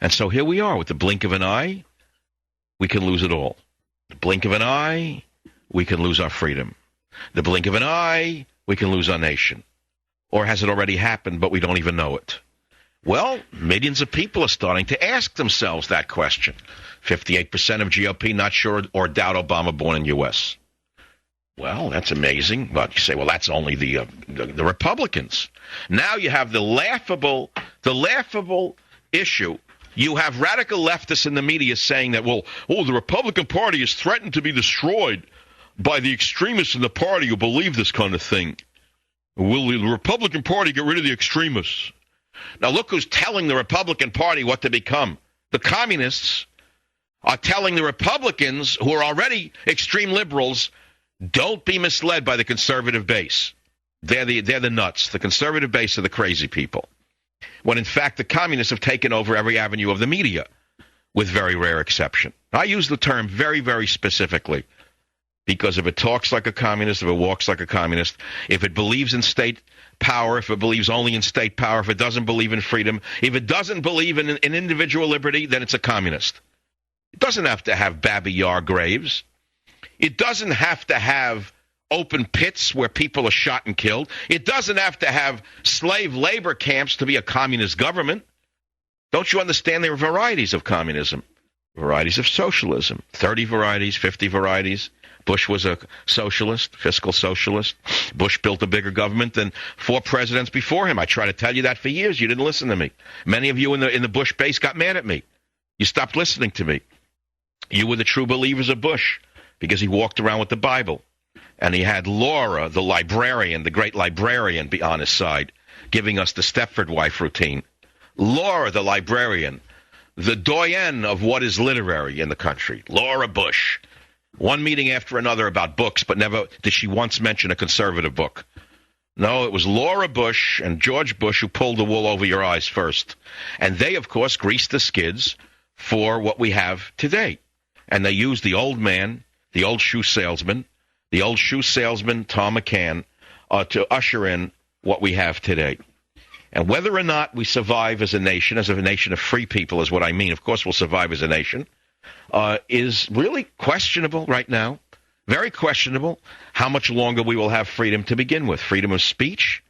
And so here we are. With the blink of an eye, we can lose it all. The blink of an eye, we can lose our freedom. The blink of an eye, we can lose our nation. Or has it already happened, but we don't even know it? Well, millions of people are starting to ask themselves that question. 58% of GOP not sure or doubt Obama born in U.S. Well, that's amazing. But you say, well, that's only the Republicans. Now you have the laughable issue. You have radical leftists in the media saying that, well, the Republican Party is threatened to be destroyed by the extremists in the party who believe this kind of thing. Will the Republican Party get rid of the extremists? Now look who's telling the Republican Party what to become. The communists are telling the Republicans, who are already extreme liberals, don't be misled by the conservative base. They're the nuts. The conservative base are the crazy people. When in fact the communists have taken over every avenue of the media, with very rare exception. I use the term very, very specifically, because if it talks like a communist, if it walks like a communist, if it believes in state power, if it believes only in state power, if it doesn't believe in freedom, if it doesn't believe in individual liberty, then it's a communist. It doesn't have to have Babi Yar graves. It doesn't have to have open pits where people are shot and killed. It doesn't have to have slave labor camps to be a communist government. Don't you understand there are varieties of communism, varieties of socialism, 30 varieties, 50 varieties. Bush was a socialist, fiscal socialist. Bush built a bigger government than 4 presidents before him. I tried to tell you that for years. You didn't listen to me. Many of you in the Bush base got mad at me. You stopped listening to me. You were the true believers of Bush because he walked around with the Bible. And he had Laura, the librarian, the great librarian, be on his side, giving us the Stepford wife routine. Laura, the librarian, the doyen of what is literary in the country. Laura Bush. One meeting after another about books, but never did she once mention a conservative book. No, it was Laura Bush and George Bush who pulled the wool over your eyes first. And they, of course, greased the skids for what we have today. And they used the old man, the old shoe salesman, Tom McCann, to usher in what we have today. And whether or not we survive as a nation of free people is what I mean. Of course, we'll survive as a nation. Is really questionable right now. Very questionable how much longer we will have freedom to begin with. Freedom of speech.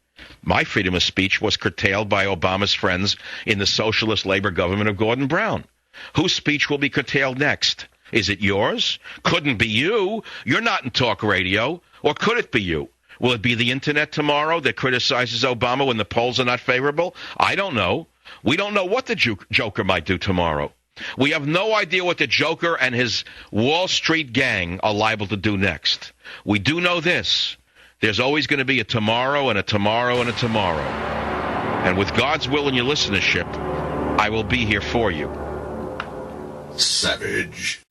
My freedom of speech was curtailed by Obama's friends in the socialist labor government of Gordon Brown. Whose speech will be curtailed next? Is it yours? Couldn't be you. You're not in talk radio. Or could it be you? Will it be the internet tomorrow that criticizes Obama when the polls are not favorable? I don't know. We don't know what the Joker might do tomorrow. We have no idea what the Joker and his Wall Street gang are liable to do next. We do know this. There's always going to be a tomorrow and a tomorrow and a tomorrow. And with God's will and your listenership, I will be here for you. Savage.